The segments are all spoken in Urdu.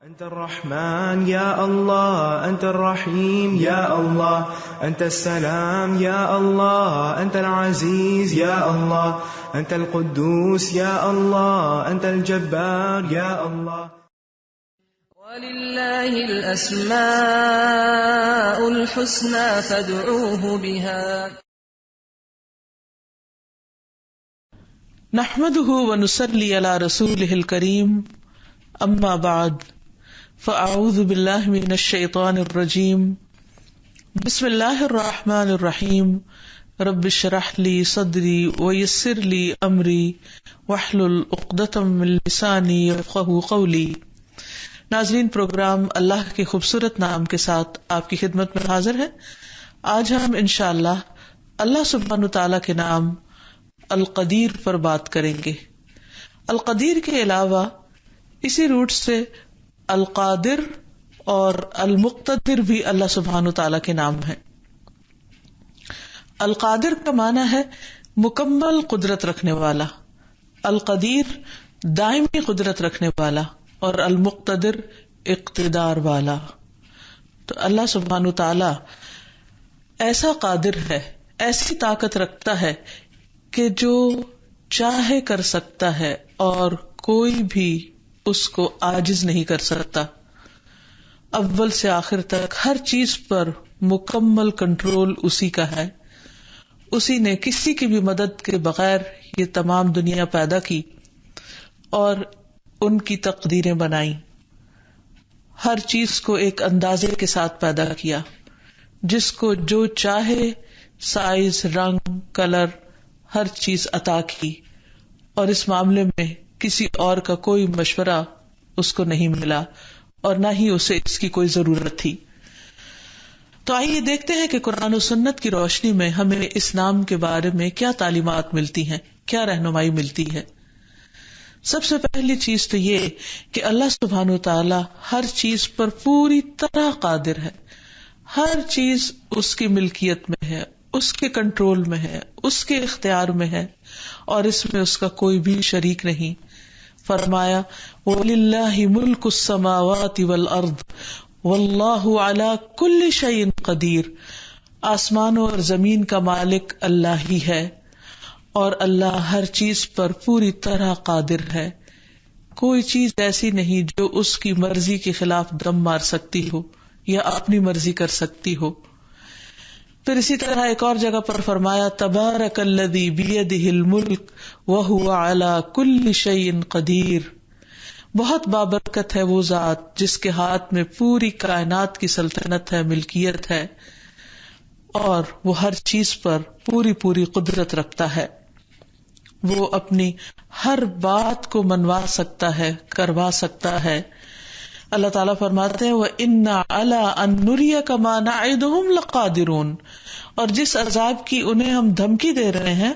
أنت الرحمن يا الله، أنت الرحيم يا الله، أنت السلام يا الله، أنت العزيز يا الله، أنت القدوس يا الله، أنت الجبار يا الله. ولله الأسماء الحسنى فادعوه بها. نحمده ونصلي على رسوله الكريم، أما بعد، فأعوذ بالله من الشيطان الرجيم. بسم الله الرحمن الرحيم. رب اشرح لي صدري ويسر لي أمري واحلل عقدة من لساني يفقهوا قولي. ناظرین، پروگرام اللہ کے خوبصورت نام کے ساتھ آپ کی خدمت میں حاضر ہے. آج ہم انشاءاللہ اللہ سبحانہ تعالیٰ کے نام القدیر پر بات کریں گے. القدیر کے علاوہ اسی روٹ سے القادر اور المقتدر بھی اللہ سبحانہ تعالیٰ کے نام ہیں. القادر کا معنی ہے مکمل قدرت رکھنے والا، القدیر دائمی قدرت رکھنے والا، اور المقتدر اقتدار والا. تو اللہ سبحانہ تعالیٰ ایسا قادر ہے، ایسی طاقت رکھتا ہے کہ جو چاہے کر سکتا ہے اور کوئی بھی اس کو عاجز نہیں کر سکتا. اول سے آخر تک ہر چیز پر مکمل کنٹرول اسی کا ہے. اسی نے کسی کی بھی مدد کے بغیر یہ تمام دنیا پیدا کی اور ان کی تقدیریں بنائی. ہر چیز کو ایک اندازے کے ساتھ پیدا کیا، جس کو جو چاہے سائز، رنگ، کلر، ہر چیز عطا کی، اور اس معاملے میں کسی اور کا کوئی مشورہ اس کو نہیں ملا اور نہ ہی اسے اس کی کوئی ضرورت تھی. تو آئیے دیکھتے ہیں کہ قرآن و سنت کی روشنی میں ہمیں اس نام کے بارے میں کیا تعلیمات ملتی ہیں، کیا رہنمائی ملتی ہے. سب سے پہلی چیز تو یہ کہ اللہ سبحانہ وتعالی ہر چیز پر پوری طرح قادر ہے. ہر چیز اس کی ملکیت میں ہے، اس کے کنٹرول میں ہے، اس کے اختیار میں ہے، اور اس میں اس کا کوئی بھی شریک نہیں. فرمایا وَلِلَّهِ مُلْكُ السَّمَاوَاتِ وَالْأَرْضِ وَاللَّهُ عَلَى كُلِّ شَيْءٍ قَدِيرٌ. آسمانوں اور زمین کا مالک اللہ ہی ہے، اور اللہ ہر چیز پر پوری طرح قادر ہے. کوئی چیز ایسی نہیں جو اس کی مرضی کے خلاف دم مار سکتی ہو یا اپنی مرضی کر سکتی ہو. پھر اسی طرح ایک اور جگہ پر فرمایا تبارک الذی بیدہ الملک وہو علی کل شیء قدیر. بہت بابرکت ہے وہ ذات جس کے ہاتھ میں پوری کائنات کی سلطنت ہے، ملکیت ہے، اور وہ ہر چیز پر پوری قدرت رکھتا ہے. وہ اپنی ہر بات کو منوا سکتا ہے، کروا سکتا ہے. اللہ تعالیٰ فرماتے ہیں وَإِنَّا عَلَىٰ أَن نُرِيَكَ مَا نَعِدُهُمْ لَقَادِرُونَ. اور جس عذاب کی انہیں ہم دھمکی دے رہے ہیں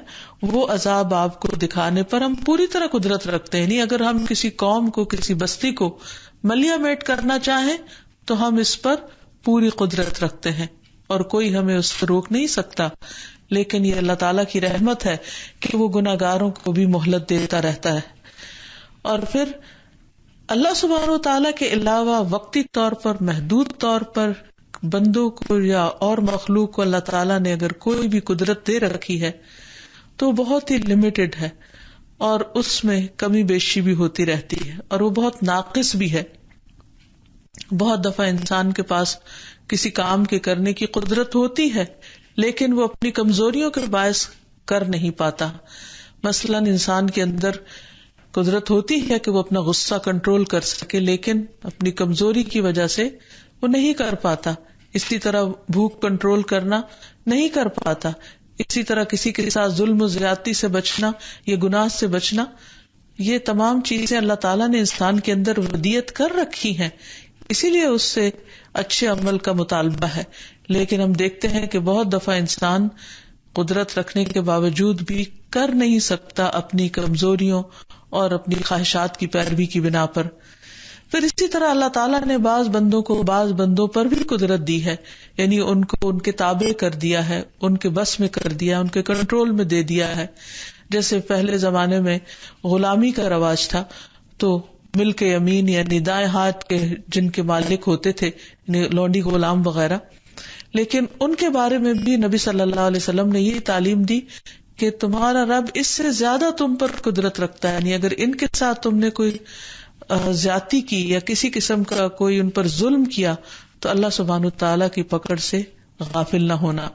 وہ عذاب آپ کو دکھانے پر ہم پوری طرح قدرت رکھتے ہیں. نہیں، اگر ہم کسی قوم کو، کسی بستی کو ملیا میٹ کرنا چاہیں تو ہم اس پر پوری قدرت رکھتے ہیں اور کوئی ہمیں اس سے روک نہیں سکتا. لیکن یہ اللہ تعالیٰ کی رحمت ہے کہ وہ گناہگاروں کو بھی مہلت دیتا رہتا ہے. اور پھر اللہ سبحانہ وتعالیٰ کے علاوہ وقتی طور پر، محدود طور پر بندوں کو یا اور مخلوق کو اللہ تعالیٰ نے اگر کوئی بھی قدرت دے رکھی ہے تو بہت ہی لمیٹڈ ہے، اور اس میں کمی بیشی بھی ہوتی رہتی ہے، اور وہ بہت ناقص بھی ہے. بہت دفعہ انسان کے پاس کسی کام کے کرنے کی قدرت ہوتی ہے لیکن وہ اپنی کمزوریوں کے باعث کر نہیں پاتا. مثلا انسان کے اندر قدرت ہوتی ہے کہ وہ اپنا غصہ کنٹرول کر سکے، لیکن اپنی کمزوری کی وجہ سے وہ نہیں کر پاتا. اسی طرح بھوک کنٹرول کرنا نہیں کر پاتا. اسی طرح کسی کے ساتھ ظلم و زیادتی سے بچنا یا گناہ سے بچنا، یہ تمام چیزیں اللہ تعالیٰ نے انسان کے اندر ودیت کر رکھی ہیں، اسی لیے اس سے اچھے عمل کا مطالبہ ہے. لیکن ہم دیکھتے ہیں کہ بہت دفعہ انسان قدرت رکھنے کے باوجود بھی کر نہیں سکتا اپنی کمزوریوں اور اپنی خواہشات کی پیروی کی بنا پر. پھر اسی طرح اللہ تعالیٰ نے بعض بندوں کو بعض بندوں پر بھی قدرت دی ہے، یعنی ان کو ان کے تابع کر دیا ہے، ان کے بس میں کر دیا، ان کے کنٹرول میں دے دیا ہے. جیسے پہلے زمانے میں غلامی کا رواج تھا تو ملک یمین یعنی دائیں ہاتھ کے جن کے مالک ہوتے تھے، یعنی لونڈی غلام وغیرہ. لیکن ان کے بارے میں بھی نبی صلی اللہ علیہ وسلم نے یہ تعلیم دی کہ تمہارا رب اس سے زیادہ تم پر قدرت رکھتا ہے، یعنی اگر ان کے ساتھ تم نے کوئی زیادتی کی یا کسی قسم کا کوئی ان پر ظلم کیا تو اللہ سبحانہ وتعالیٰ کی پکڑ سے غافل نہ ہونا.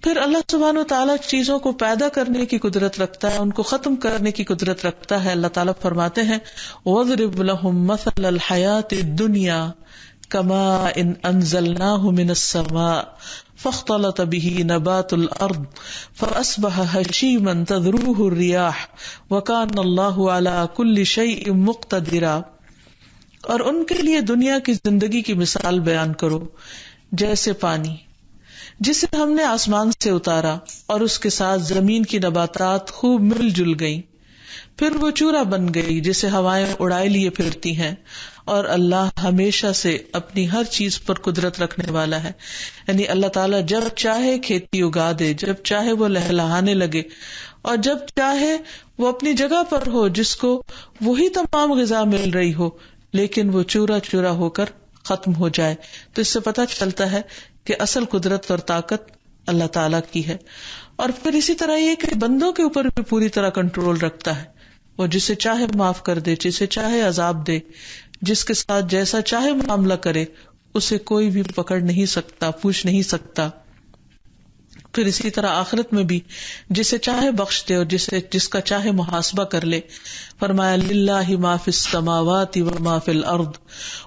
پھر اللہ سبحانہ وتعالیٰ چیزوں کو پیدا کرنے کی قدرت رکھتا ہے، ان کو ختم کرنے کی قدرت رکھتا ہے. اللہ تعالیٰ فرماتے ہیں وَاضْرِبْ لَهُمْ مَثَلَ الْحَيَاةِ الدُّنْيَا كَمَاءٍ أَنزَلْنَاهُ مِنَ السَّمَاءِ فَاخْتَلَطَ بِهِ نَبَاتُ الْأَرْضِ فَأَصْبَحَ هَشِيمًا تَذْرُوهُ الرِّيَاحُ وَكَانَ اللَّهُ عَلَى كُلِّ شَيْءٍ مُقْتَدِرًا. اور ان کے لیے دنیا کی زندگی کی مثال بیان کرو جیسے پانی جسے ہم نے آسمان سے اتارا اور اس کے ساتھ زمین کی نباتات خوب مل جل گئیں، پھر وہ چورا بن گئی جسے ہوائیں اڑائے لیے پھرتی ہیں. اور اللہ ہمیشہ سے اپنی ہر چیز پر قدرت رکھنے والا ہے. یعنی اللہ تعالیٰ جب چاہے کھیتی اگا دے، جب چاہے وہ لہلہانے لگے، اور جب چاہے وہ اپنی جگہ پر ہو جس کو وہی تمام غذا مل رہی ہو، لیکن وہ چورا چورا ہو کر ختم ہو جائے. تو اس سے پتہ چلتا ہے کہ اصل قدرت اور طاقت اللہ تعالیٰ کی ہے. اور پھر اسی طرح یہ کہ بندوں کے اوپر بھی پوری طرح کنٹرول رکھتا ہے. وہ جسے چاہے معاف کر دے، جسے چاہے عذاب دے، جس کے ساتھ جیسا چاہے معاملہ کرے، اسے کوئی بھی پکڑ نہیں سکتا، پوچھ نہیں سکتا. پھر اسی طرح آخرت میں بھی جسے چاہے بخش دے اور جس کا چاہے محاسبہ کر لے. فرمایا للہ ما فی السماوات وما فی الارض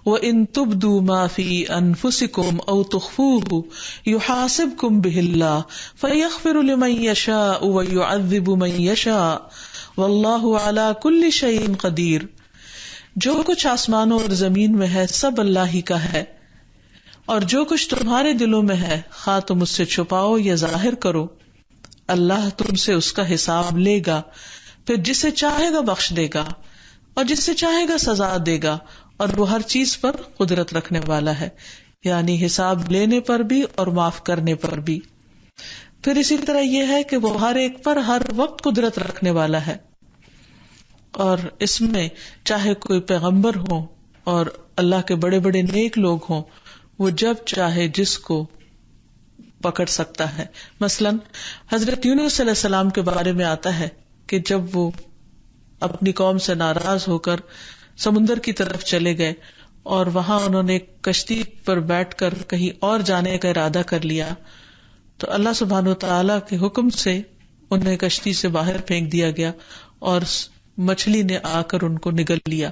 وان تبدوا ما فی انفسکم او تخفوه یحاسبکم بہ اللہ فیغفر لمن یشاء ویعذب من یشاء واللہ علی کل شیء قدیر. جو کچھ آسمانوں اور زمین میں ہے سب اللہ ہی کا ہے، اور جو کچھ تمہارے دلوں میں ہے خواہ تم اس سے چھپاؤ یا ظاہر کرو، اللہ تم سے اس کا حساب لے گا. پھر جسے چاہے گا بخش دے گا اور جس سے چاہے گا سزا دے گا، اور وہ ہر چیز پر قدرت رکھنے والا ہے، یعنی حساب لینے پر بھی اور معاف کرنے پر بھی. پھر اسی طرح یہ ہے کہ وہ ہر ایک پر ہر وقت قدرت رکھنے والا ہے، اور اس میں چاہے کوئی پیغمبر ہو اور اللہ کے بڑے بڑے نیک لوگ ہوں، وہ جب چاہے جس کو پکڑ سکتا ہے. مثلا حضرت یونس علیہ السلام کے بارے میں آتا ہے کہ جب وہ اپنی قوم سے ناراض ہو کر سمندر کی طرف چلے گئے اور وہاں انہوں نے کشتی پر بیٹھ کر کہیں اور جانے کا ارادہ کر لیا، تو اللہ سبحانہ وتعالی کے حکم سے انہیں کشتی سے باہر پھینک دیا گیا اور مچھلی نے آ کر ان کو نگل لیا.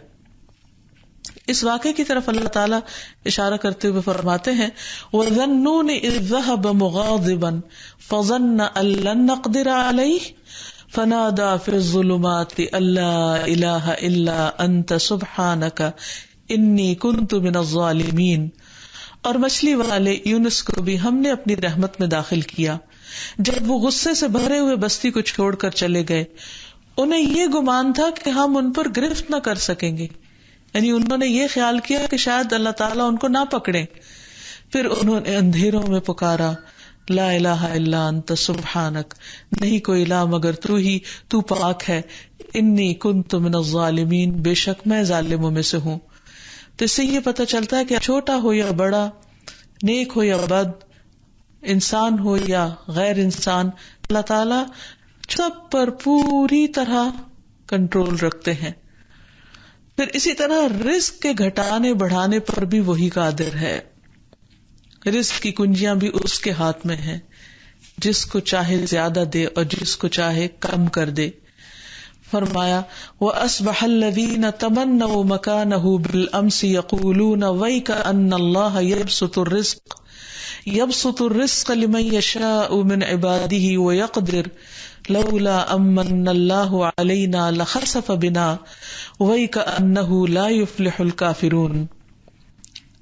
اس واقعے کی طرف اللہ تعالیٰ اشارہ کرتے ہوئے فرماتے ہیں وَظَنُّونِ إِذْ ذَهَبَ مُغَاضِبًا فَظَنَّ أَن لَّن نَّقْدِرَ عَلَيْهِ فَنَادَىٰ فِي الظُّلُمَاتِ أَن لَّا إِلَٰهَ إِلَّا أَنتَ سُبْحَانَكَ إِنِّي كُنتُ مِنَ الظَّالِمِينَ. اور مچھلی والے یونس کو بھی ہم نے اپنی رحمت میں داخل کیا. جب وہ غصے سے بھرے ہوئے بستی کو چھوڑ کر چلے گئے، انہیں یہ گمان تھا کہ ہم ان پر گرفت نہ کر سکیں گے، یعنی انہوں نے یہ خیال کیا کہ شاید اللہ تعالیٰ ان کو نہ پکڑے. پھر انہوں نے اندھیروں میں پکارا لا الہ الا انت سبحانک، نہیں کوئی الہ مگر تو ہی، تو پاک ہے. انی کنت من الظالمین، بے شک میں ظالموں میں سے ہوں. تو اس سے یہ پتہ چلتا ہے کہ چھوٹا ہو یا بڑا، نیک ہو یا بد، انسان ہو یا غیر انسان، اللہ تعالیٰ سب پر پوری طرح کنٹرول رکھتے ہیں. پھر اسی طرح رزق کے گھٹانے بڑھانے پر بھی وہی قادر ہے. رزق کی کنجیاں بھی اس کے ہاتھ میں ہیں، جس کو چاہے زیادہ دے اور جس کو چاہے کم کر دے. فرمایا وَأَصْبَحَ الَّذِينَ تَمَنَّوْا مَكَانَهُ بِالْأَمْسِ يَقُولُونَ وَيْكَأَنَّ اللَّهَ يَبْسُطُ الرِّزْقَ لِمَن يَشَاءُ مِنْ عِبَادِهِ وَيَقْدِرُ لولا امن اللہ علینا لخسف بنا وَيْكَأَنَّهُ لا يفلح الكافرون.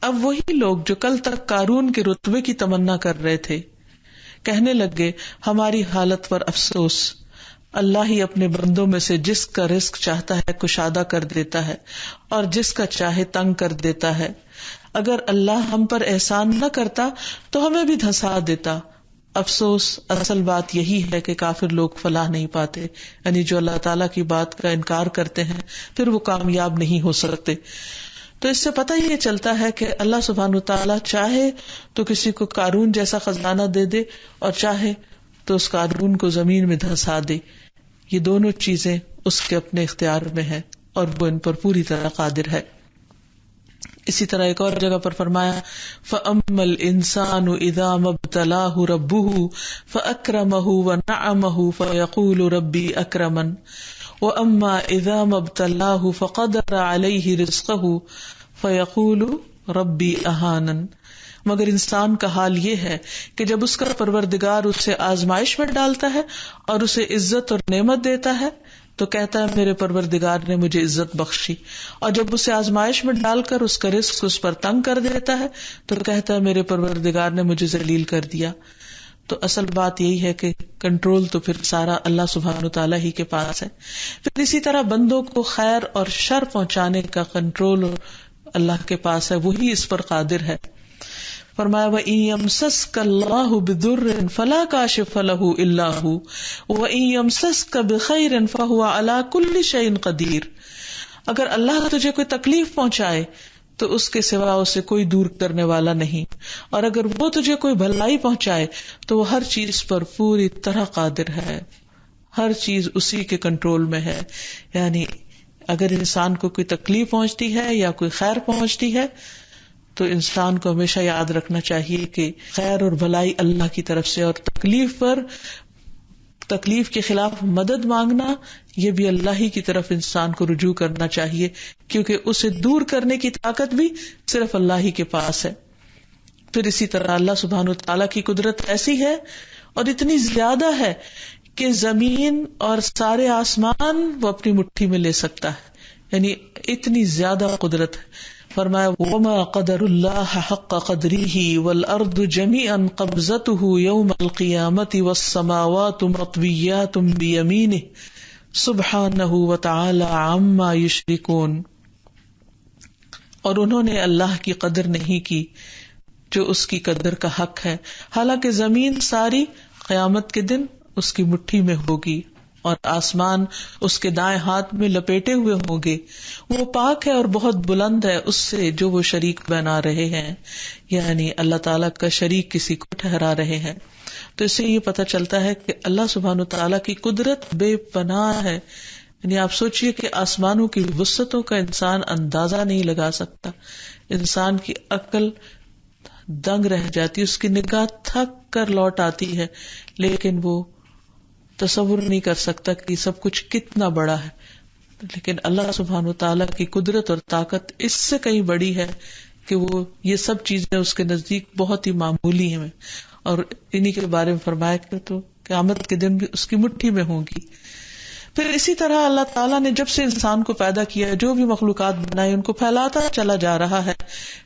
اب وہی لوگ جو کل تک قارون کے رتبے کی تمنا کر رہے تھے کہنے لگے ہماری حالت پر افسوس، اللہ ہی اپنے بندوں میں سے جس کا رزق چاہتا ہے کشادہ کر دیتا ہے اور جس کا چاہے تنگ کر دیتا ہے. اگر اللہ ہم پر احسان نہ کرتا تو ہمیں بھی دھسا دیتا، افسوس اصل بات یہی ہے کہ کافر لوگ فلاح نہیں پاتے، یعنی جو اللہ تعالیٰ کی بات کا انکار کرتے ہیں پھر وہ کامیاب نہیں ہو سکتے. تو اس سے پتہ یہ چلتا ہے کہ اللہ سبحانہ وتعالیٰ چاہے تو کسی کو قارون جیسا خزانہ دے دے اور چاہے تو اس قارون کو زمین میں دھسا دے. یہ دونوں چیزیں اس کے اپنے اختیار میں ہیں اور وہ ان پر پوری طرح قادر ہے. اسی طرح ایک اور جگہ پر فرمایا فَأَمَّا الْإِنسَانُ إِذَا مَا ابْتَلَاهُ رَبُّهُ فَأَكْرَمَهُ وَنَعَمَهُ فَيَقُولُ رَبِّي أَكْرَمَنِ وَأَمَّا إِذَا مَا ابْتَلَاهُ فَقَدَرَ عَلَيْهِ رِزْقَهُ فَيَقُولُ رَبِّي أَهَانَنِ. مگر انسان کا حال یہ ہے کہ جب اس کا پروردگار اسے آزمائش میں ڈالتا ہے اور اسے عزت اور نعمت دیتا ہے تو کہتا ہے میرے پروردگار نے مجھے عزت بخشی، اور جب اسے آزمائش میں ڈال کر اس کا رزق اس پر تنگ کر دیتا ہے تو کہتا ہے میرے پروردگار نے مجھے ذلیل کر دیا. تو اصل بات یہی ہے کہ کنٹرول تو پھر سارا اللہ سبحانہ وتعالیٰ ہی کے پاس ہے. پھر اسی طرح بندوں کو خیر اور شر پہنچانے کا کنٹرول اللہ کے پاس ہے، وہی اس پر قادر ہے. فرمایا وَإِن يَمْسَسْكَ اللَّهُ بِضُرٍّ فَلَا كَاشِفَ لَهُ إِلَّا هُوَ وَإِن يَمْسَسْكَ بِخَيْرٍ فَهُوَ عَلَى كُلِّ شَيْءٍ قَدِيرٌ. اگر اللہ تجھے کوئی تکلیف پہنچائے تو اس کے سوا اسے کوئی دور کرنے والا نہیں، اور اگر وہ تجھے کوئی بھلائی پہنچائے تو وہ ہر چیز پر پوری طرح قادر ہے، ہر چیز اسی کے کنٹرول میں ہے. یعنی اگر انسان کو کوئی تکلیف پہنچتی ہے یا کوئی خیر پہنچتی ہے تو انسان کو ہمیشہ یاد رکھنا چاہیے کہ خیر اور بھلائی اللہ کی طرف سے، اور تکلیف کے خلاف مدد مانگنا یہ بھی اللہ ہی کی طرف انسان کو رجوع کرنا چاہیے، کیونکہ اسے دور کرنے کی طاقت بھی صرف اللہ ہی کے پاس ہے. پھر اسی طرح اللہ سبحانہ وتعالیٰ کی قدرت ایسی ہے اور اتنی زیادہ ہے کہ زمین اور سارے آسمان وہ اپنی مٹھی میں لے سکتا ہے، یعنی اتنی زیادہ قدرت ہے. فرمایا وَمَا قَدَرُ اللَّهَ حَقَّ قَدْرِهِ وَالْأَرْضُ جَمِيعًا قَبْضَتُهُ يَوْمَ الْقِيَامَةِ وَالسَّمَاوَاتُ مَطْوِيَّاتٌ بِيَمِينِهِ سُبْحَانَهُ وَتَعَالَى عَمَّا يُشْرِكُونَ. اور انہوں نے اللہ کی قدر نہیں کی جو اس کی قدر کا حق ہے، حالانکہ زمین ساری قیامت کے دن اس کی مٹھی میں ہوگی اور آسمان اس کے دائیں ہاتھ میں لپیٹے ہوئے ہوں گے. وہ پاک ہے اور بہت بلند ہے اس سے جو وہ شریک بنا رہے ہیں، یعنی اللہ تعالیٰ کا شریک کسی کو ٹھہرا رہے ہیں. تو اس سے یہ پتہ چلتا ہے کہ اللہ سبحانہ تعالیٰ کی قدرت بے پناہ ہے. یعنی آپ سوچئے کہ آسمانوں کی وسعتوں کا انسان اندازہ نہیں لگا سکتا، انسان کی عقل دنگ رہ جاتی، اس کی نگاہ تھک کر لوٹ آتی ہے، لیکن وہ تصور نہیں کر سکتا کہ سب کچھ کتنا بڑا ہے. لیکن اللہ سبحانہ وتعالیٰ کی قدرت اور طاقت اس سے کہیں بڑی ہے کہ وہ یہ سب چیزیں اس کے نزدیک بہت ہی معمولی ہیں، اور انہی کے بارے میں فرمایا کہ تو قیامت کے دن بھی اس کی مٹھی میں ہوں گی. پھر اسی طرح اللہ تعالیٰ نے جب سے انسان کو پیدا کیا، جو بھی مخلوقات بنائی ان کو پھیلاتا چلا جا رہا ہے.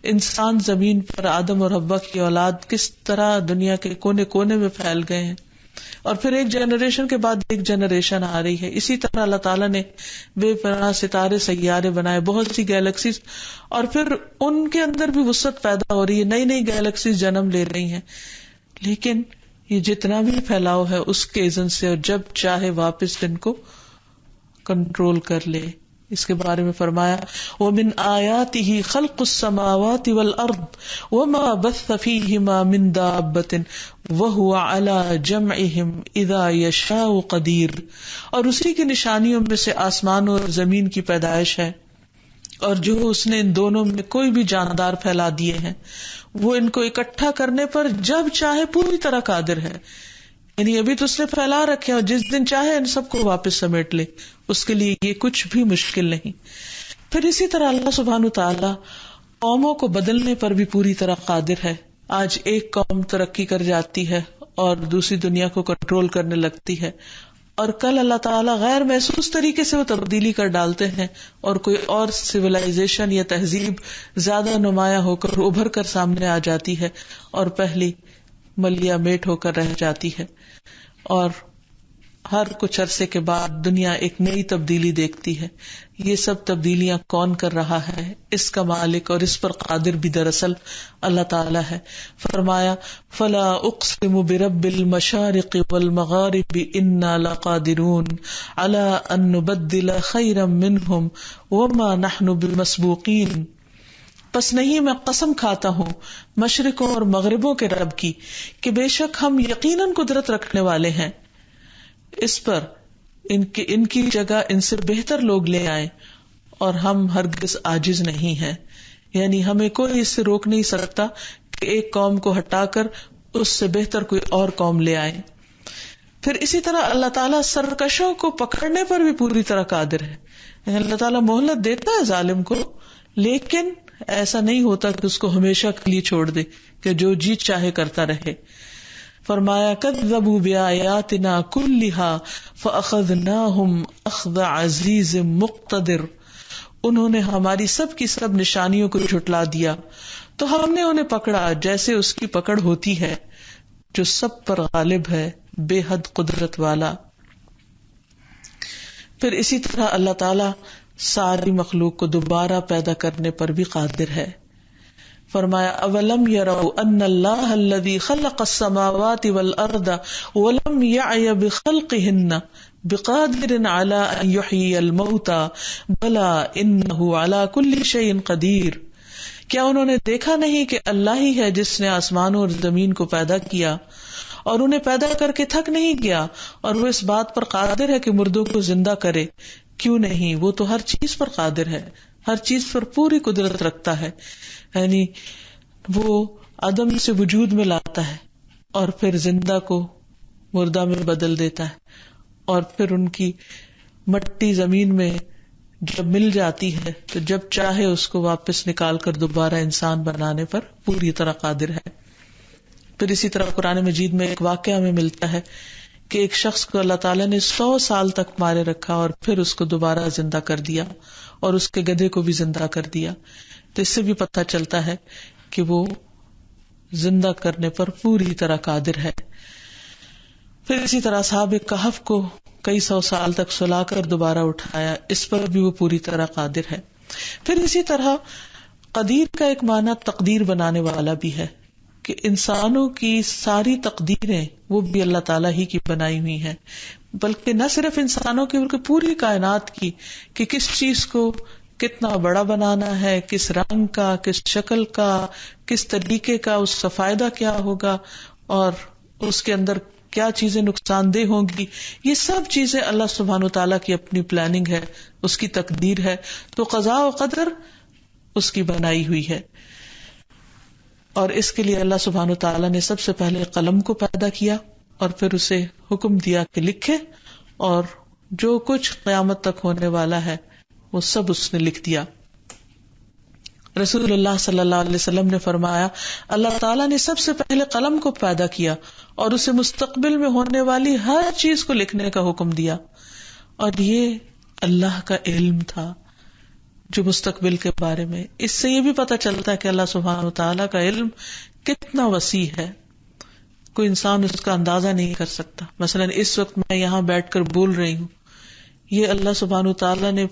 انسان زمین پر آدم اور حوا کی اولاد کس طرح دنیا کے کونے کونے میں پھیل گئے ہیں، اور پھر ایک جنریشن کے بعد ایک جنریشن آ رہی ہے. اسی طرح اللہ تعالیٰ نے بے پناہ ستارے سیارے بنائے، بہت سی گیلیکسیز، اور پھر ان کے اندر بھی وسعت پیدا ہو رہی ہے، نئی نئی گیلیکسیز جنم لے رہی ہیں. لیکن یہ جتنا بھی پھیلاؤ ہے اس کے اذن سے، اور جب چاہے واپس ان کو کنٹرول کر لے. اس کے بارے میں فرمایا وَمِنْ آيَاتِهِ خَلْقُ السَّمَاوَاتِ وَالْأَرْضِ وَمَا بَثَّ فِيهِمَا مِنْ دَابَّةٍ وَهُوَ عَلَى جَمْعِهِمْ إِذَا يَشَاءُ قَدِيرٌ. اور اسی کی نشانیوں میں سے آسمان اور زمین کی پیدائش ہے، اور جو اس نے ان دونوں میں کوئی بھی جاندار پھیلا دیے ہیں وہ ان کو اکٹھا کرنے پر جب چاہے پوری طرح قادر ہے. یعنی ابھی تو اس نے پھیلا رکھے اور جس دن چاہے ان سب کو واپس سمیٹ لے، اس کے لیے یہ کچھ بھی مشکل نہیں. پھر اسی طرح اللہ سبحانہ تعالیٰ قوموں کو بدلنے پر بھی پوری طرح قادر ہے. آج ایک قوم ترقی کر جاتی ہے اور دوسری دنیا کو کنٹرول کرنے لگتی ہے، اور کل اللہ تعالیٰ غیر محسوس طریقے سے وہ تبدیلی کر ڈالتے ہیں اور کوئی اور سویلائزیشن یا تہذیب زیادہ نمایاں ہو کر ابھر کر سامنے آ جاتی ہے اور پہلی ملیا میٹ ہو کر رہ جاتی ہے. اور ہر کچھ عرصے کے بعد دنیا ایک نئی تبدیلی دیکھتی ہے. یہ سب تبدیلیاں کون کر رہا ہے؟ اس کا مالک اور اس پر قادر بھی دراصل اللہ تعالی ہے. فرمایا فلا اقسم برب المشارق والمغارب انا لقادرون على ان نبدل خيرا منهم وما نحن بمسبوقين. پس نہیں میں قسم کھاتا ہوں مشرقوں اور مغربوں کے رب کی کہ بے شک ہم یقیناً قدرت رکھنے والے ہیں اس پر ان کی جگہ ان سے بہتر لوگ لے آئیں اور ہم ہرگز عاجز نہیں ہیں. یعنی ہمیں کوئی اس سے روک نہیں سکتا کہ ایک قوم کو ہٹا کر اس سے بہتر کوئی اور قوم لے آئیں. پھر اسی طرح اللہ تعالیٰ سرکشوں کو پکڑنے پر بھی پوری طرح قادر ہے. اللہ تعالیٰ مہلت دیتا ہے ظالم کو، لیکن ایسا نہیں ہوتا کہ اس کو ہمیشہ کے لیے چھوڑ دے کہ جو جی چاہے کرتا رہے. فرمایا کذبوا بآیاتنا کلھا فاخذناہم اخذ عزیز مقتدر. انہوں نے ہماری سب کی سب نشانیوں کو جھٹلا دیا تو ہم نے انہیں پکڑا جیسے اس کی پکڑ ہوتی ہے جو سب پر غالب ہے، بے حد قدرت والا. پھر اسی طرح اللہ تعالی ساری مخلوق کو دوبارہ پیدا کرنے پر بھی قادر ہے. فرمایا اولم يروا ان اللہ الذي خلق السماوات والارض ولم يعي بخلقهن بقادر على ان يحيي الموتى بلى انه على كل شيء قدیر. کیا انہوں نے دیکھا نہیں کہ اللہ ہی ہے جس نے آسمانوں اور زمین کو پیدا کیا اور انہیں پیدا کر کے تھک نہیں گیا، اور وہ اس بات پر قادر ہے کہ مردوں کو زندہ کرے. کیوں نہیں، وہ تو ہر چیز پر قادر ہے، ہر چیز پر پوری قدرت رکھتا ہے. یعنی وہ عدم سے وجود میں لاتا ہے اور پھر زندہ کو مردہ میں بدل دیتا ہے، اور پھر ان کی مٹی زمین میں جب مل جاتی ہے تو جب چاہے اس کو واپس نکال کر دوبارہ انسان بنانے پر پوری طرح قادر ہے. پھر اسی طرح قرآن مجید میں ایک واقعہ میں ملتا ہے کہ ایک شخص کو اللہ تعالیٰ نے 100 سال تک مارے رکھا اور پھر اس کو دوبارہ زندہ کر دیا اور اس کے گدھے کو بھی زندہ کر دیا. تو اس سے بھی پتہ چلتا ہے کہ وہ زندہ کرنے پر پوری طرح قادر ہے. پھر اسی طرح اصحاب کہف کو کئی 100 سال تک سلا کر دوبارہ اٹھایا، اس پر بھی وہ پوری طرح قادر ہے. پھر اسی طرح قدیر کا ایک معنی تقدیر بنانے والا بھی ہے کہ انسانوں کی ساری تقدیریں وہ بھی اللہ تعالیٰ ہی کی بنائی ہوئی ہیں، بلکہ نہ صرف انسانوں کی بلکہ پوری کائنات کی، کہ کس چیز کو کتنا بڑا بنانا ہے، کس رنگ کا، کس شکل کا، کس طریقے کا، اس کا فائدہ کیا ہوگا اور اس کے اندر کیا چیزیں نقصان دہ ہوں گی. یہ سب چیزیں اللہ سبحانہ وتعالیٰ کی اپنی پلاننگ ہے، اس کی تقدیر ہے. تو قضاء و قدر اس کی بنائی ہوئی ہے. اور اس کے لیے اللہ سبحانہ وتعالیٰ نے سب سے پہلے قلم کو پیدا کیا اور پھر اسے حکم دیا کہ لکھے، اور جو کچھ قیامت تک ہونے والا ہے وہ سب اس نے لکھ دیا. رسول اللہ صلی اللہ علیہ وسلم نے فرمایا اللہ تعالیٰ نے سب سے پہلے قلم کو پیدا کیا اور اسے مستقبل میں ہونے والی ہر چیز کو لکھنے کا حکم دیا. اور یہ اللہ کا علم تھا جو مستقبل کے بارے میں. اس سے یہ بھی پتہ چلتا ہے کہ اللہ سبحانہ وتعالیٰ کا علم کتنا وسیع ہے، کوئی انسان اس کا اندازہ نہیں کر سکتا. مثلا اس وقت میں یہاں بیٹھ کر بول رہی ہوں، یہ اللہ سبحانہ وتعالیٰ نے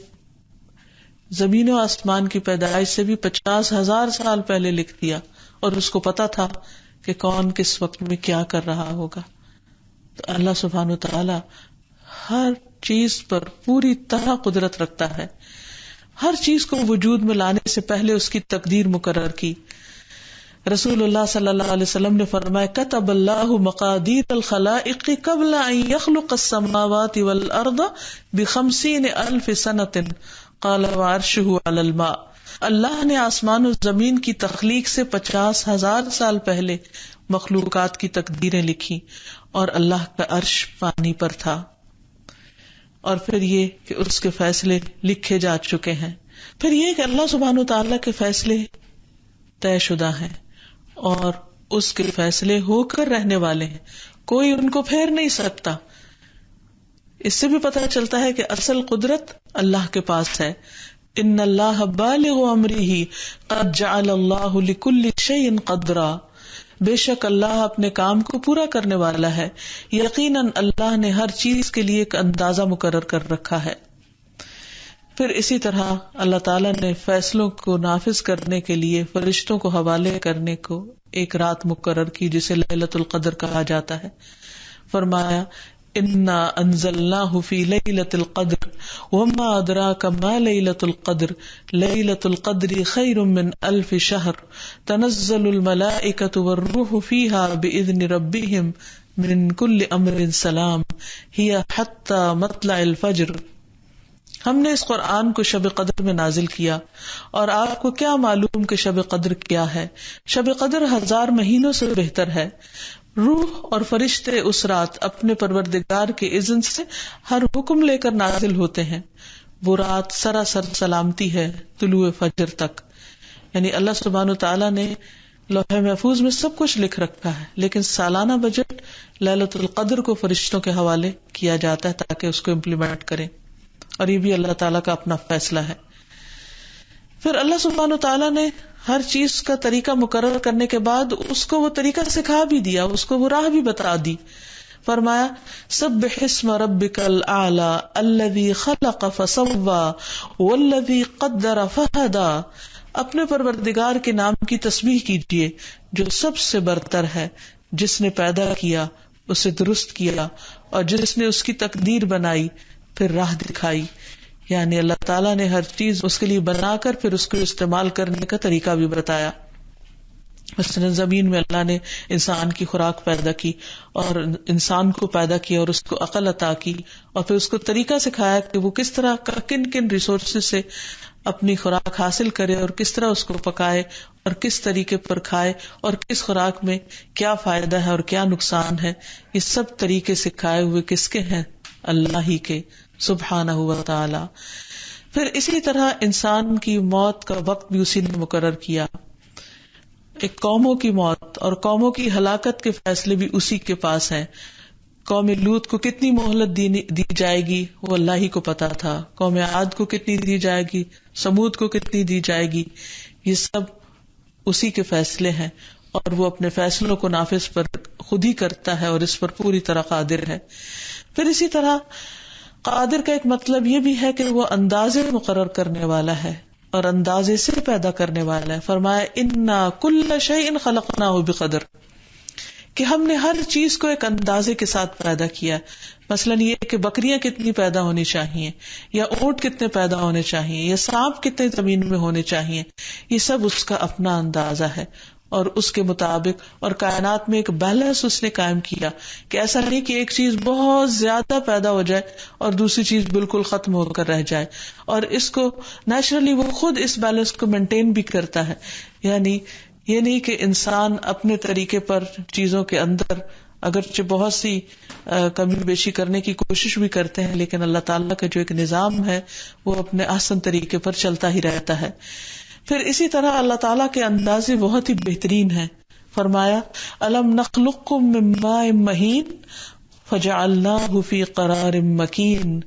زمین و آسمان کی پیدائش سے بھی 50,000 سال پہلے لکھ دیا، اور اس کو پتا تھا کہ کون کس وقت میں کیا کر رہا ہوگا. تو اللہ سبحانہ وتعالیٰ ہر چیز پر پوری طرح قدرت رکھتا ہے. ہر چیز کو وجود میں لانے سے پہلے اس کی تقدیر مقرر کی. رسول اللہ صلی اللہ علیہ وسلم نے فرمایا کتب اللہ مقادیر الخلائق قبل ان يخلق السماوات والارض ب50,000 سنة قال وعرشه على الماء. اللہ نے آسمان و زمین کی تخلیق سے 50,000 سال پہلے مخلوقات کی تقدیریں لکھی اور اللہ کا عرش پانی پر تھا. اور پھر یہ کہ اس کے فیصلے لکھے جا چکے ہیں. پھر یہ کہ اللہ سبحانہ وتعالیٰ کے فیصلے طے شدہ ہیں اور اس کے فیصلے ہو کر رہنے والے ہیں، کوئی ان کو پھیر نہیں سکتا. اس سے بھی پتہ چلتا ہے کہ اصل قدرت اللہ کے پاس ہے. ان اللہ بالغ امرہ قد جعل اللہ لکل شیء قدرا. بے شک اللہ اپنے کام کو پورا کرنے والا ہے، یقیناً اللہ نے ہر چیز کے لیے ایک اندازہ مقرر کر رکھا ہے۔ پھر اسی طرح اللہ تعالیٰ نے فیصلوں کو نافذ کرنے کے لیے فرشتوں کو حوالے کرنے کو ایک رات مقرر کی جسے لیلۃ القدر کہا جاتا ہے۔ فرمایا انا انزلناہ فی لیلۃ القدر وما ادراک ما لیلۃ القدر لیلۃ القدر خیر من الف شہر تنزل الملائکۃ والروح فیہا باذن ربہم من کل امر سلام ہی حتی مطلع الفجر۔ ہم نے اس قرآن کو شب قدر میں نازل کیا، اور آپ کو کیا معلوم کہ شب قدر کیا ہے؟ شب قدر 1000 مہینوں سے بہتر ہے۔ روح اور فرشتے اس رات اپنے پروردگار کے اذن سے ہر حکم لے کر نازل ہوتے ہیں۔ وہ رات سراسر سلامتی ہے طلوع فجر تک، یعنی اللہ سبحانہ وتعالیٰ نے لوح محفوظ میں سب کچھ لکھ رکھا ہے، لیکن سالانہ بجٹ لیلۃ القدر کو فرشتوں کے حوالے کیا جاتا ہے تاکہ اس کو امپلیمنٹ کریں، اور یہ بھی اللہ تعالیٰ کا اپنا فیصلہ ہے۔ پھر اللہ سبحانہ وتعالیٰ نے ہر چیز کا طریقہ مقرر کرنے کے بعد اس کو وہ طریقہ سکھا بھی دیا، اس کو وہ راہ بھی بتا دی۔ فرمایا سبح اسم ربک الاعلی الذی خلق فسوی والذی قدر فہدی، اپنے پروردگار کے نام کی تسبیح کیجیے جو سب سے برتر ہے، جس نے پیدا کیا، اسے درست کیا، اور جس نے اس کی تقدیر بنائی پھر راہ دکھائی۔ یعنی اللہ تعالیٰ نے ہر چیز اس کے لیے بنا کر پھر اس کو استعمال کرنے کا طریقہ بھی بتایا۔ مثلا زمین میں اللہ نے انسان کی خوراک پیدا کی اور انسان کو پیدا کیا اور اس کو عقل عطا کی، اور پھر اس کو طریقہ سکھایا کہ وہ کس طرح کن کن ریسورسز سے اپنی خوراک حاصل کرے اور کس طرح اس کو پکائے اور کس طریقے پر کھائے اور کس خوراک میں کیا فائدہ ہے اور کیا نقصان ہے۔ یہ سب طریقے سکھائے ہوئے کس کے ہیں؟ اللہ ہی کے سبحانہ و تعالی۔ پھر اسی طرح انسان کی موت کا وقت بھی اسی نے مقرر کیا۔ ایک قوموں کی موت اور قوموں کی ہلاکت کے فیصلے بھی اسی کے پاس ہیں۔ قوم لوط کو کتنی مہلت دی جائے گی وہ اللہ ہی کو پتا تھا، قوم عاد کو کتنی دی جائے گی، سمود کو کتنی دی جائے گی، یہ سب اسی کے فیصلے ہیں، اور وہ اپنے فیصلوں کو نافذ پر خود ہی کرتا ہے اور اس پر پوری طرح قادر ہے۔ پھر اسی طرح قادر کا ایک مطلب یہ بھی ہے کہ وہ اندازے مقرر کرنے والا ہے اور اندازے سے پیدا کرنے والا ہے۔ فرمایا انا کل شیء خلقناہ بقدر، کہ ہم نے ہر چیز کو ایک اندازے کے ساتھ پیدا کیا ہے۔ مثلا یہ کہ بکریاں کتنی پیدا ہونی چاہیے، یا اونٹ کتنے پیدا ہونے چاہیے، یا سانپ کتنے زمین میں ہونے چاہیے، یہ سب اس کا اپنا اندازہ ہے، اور اس کے مطابق اور کائنات میں ایک بیلنس اس نے قائم کیا کہ ایسا نہیں کہ ایک چیز بہت زیادہ پیدا ہو جائے اور دوسری چیز بالکل ختم ہو کر رہ جائے، اور اس کو نیچرلی وہ خود اس بیلنس کو مینٹین بھی کرتا ہے۔ یعنی یہ نہیں کہ انسان اپنے طریقے پر چیزوں کے اندر اگرچہ بہت سی کمی بیشی کرنے کی کوشش بھی کرتے ہیں، لیکن اللہ تعالیٰ کا جو ایک نظام ہے وہ اپنے احسن طریقے پر چلتا ہی رہتا ہے۔ پھر اسی طرح اللہ تعالیٰ کے اندازے بہت ہی بہترین ہیں۔ فرمایا الم نخلقکم من ماء مہین فجعلناہ فی قرار مکین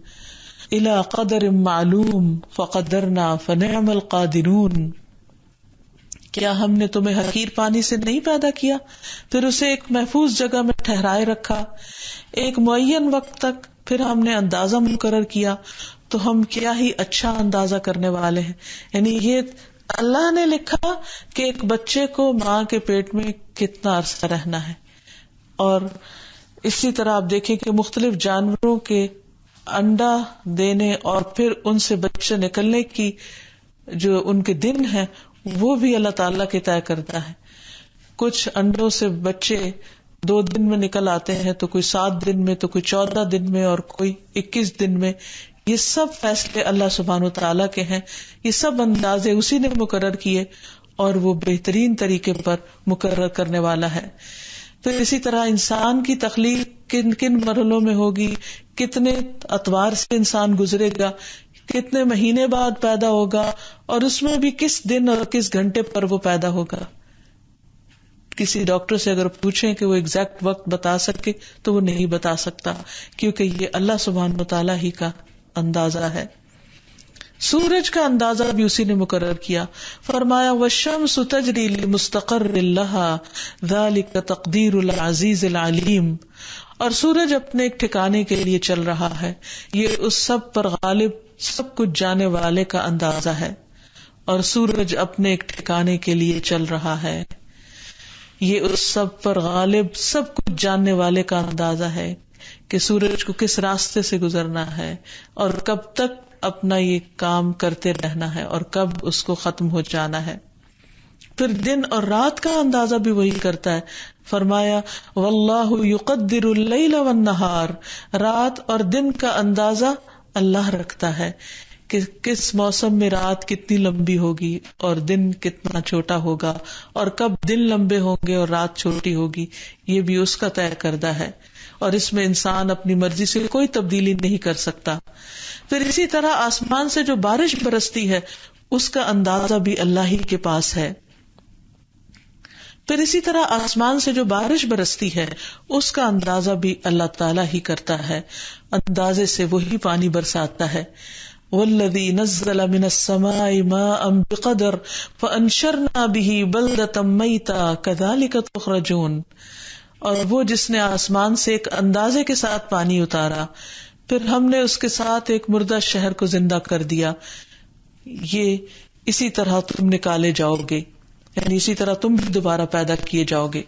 الی قدر معلوم فقدرنا فنعم القادرون، کیا ہم نے تمہیں حقیر پانی سے نہیں پیدا کیا، پھر اسے ایک محفوظ جگہ میں ٹھہرائے رکھا ایک معین وقت تک، پھر ہم نے اندازہ مقرر کیا تو ہم کیا ہی اچھا اندازہ کرنے والے ہیں۔ یعنی یہ اللہ نے لکھا کہ ایک بچے کو ماں کے پیٹ میں کتنا عرصہ رہنا ہے، اور اسی طرح آپ دیکھیں کہ مختلف جانوروں کے انڈا دینے اور پھر ان سے بچے نکلنے کی جو ان کے دن ہیں وہ بھی اللہ تعالیٰ کے طے کرتا ہے۔ کچھ انڈوں سے بچے 2 دن میں نکل آتے ہیں، تو کوئی 7 دن میں، تو کوئی 14 دن میں، اور کوئی 21 دن میں۔ یہ سب فیصلے اللہ سبحانہ وتعالیٰ کے ہیں، یہ سب اندازے اسی نے مقرر کیے، اور وہ بہترین طریقے پر مقرر کرنے والا ہے۔ پھر اسی طرح انسان کی تخلیق کن کن مرحلوں میں ہوگی، کتنے اتوار سے انسان گزرے گا، کتنے مہینے بعد پیدا ہوگا، اور اس میں بھی کس دن اور کس گھنٹے پر وہ پیدا ہوگا۔ کسی ڈاکٹر سے اگر پوچھیں کہ وہ ایگزیکٹ وقت بتا سکے تو وہ نہیں بتا سکتا، کیونکہ یہ اللہ سبحانہ وتعالیٰ ہی کا اندازہ ہے۔ سورج کا اندازہ بھی اسی نے مقرر کیا. فرمایا والشمس تجری لمستقر لها ذلك تقدیر العزیز العلیم. اور سورج اپنے ایک ٹھکانے کے لیے چل رہا ہے، یہ اس سب پر غالب سب کچھ جانے والے کا اندازہ ہے. اور سورج اپنے ایک ٹھکانے کے لیے چل رہا ہے، یہ اس سب پر غالب سب کچھ جاننے والے کا اندازہ ہے کہ سورج کو کس راستے سے گزرنا ہے اور کب تک اپنا یہ کام کرتے رہنا ہے اور کب اس کو ختم ہو جانا ہے. پھر دن اور رات کا اندازہ بھی وہی کرتا ہے. فرمایا واللہ یقدر اللیل والنہار، رات اور دن کا اندازہ اللہ رکھتا ہے کہ کس موسم میں رات کتنی لمبی ہوگی اور دن کتنا چھوٹا ہوگا، اور کب دن لمبے ہوں گے اور رات چھوٹی ہوگی، یہ بھی اس کا طے کردہ ہے، اور اس میں انسان اپنی مرضی سے کوئی تبدیلی نہیں کر سکتا. پھر اسی طرح آسمان سے جو بارش برستی ہے اس کا اندازہ بھی اللہ ہی کے پاس ہے. پھر اسی طرح آسمان سے جو بارش برستی ہے اس کا اندازہ بھی اللہ تعالیٰ ہی کرتا ہے، اندازے سے وہی پانی برساتا ہے. والذی نزل من السماء ماء بقدر فانشرنا به بلدة میتا کذلک تخرجون. اور وہ جس نے آسمان سے ایک اندازے کے ساتھ پانی اتارا، پھر ہم نے اس کے ساتھ ایک مردہ شہر کو زندہ کر دیا، یہ اسی طرح تم نکالے جاؤ گے، یعنی اسی طرح تم بھی دوبارہ پیدا کیے جاؤ گے.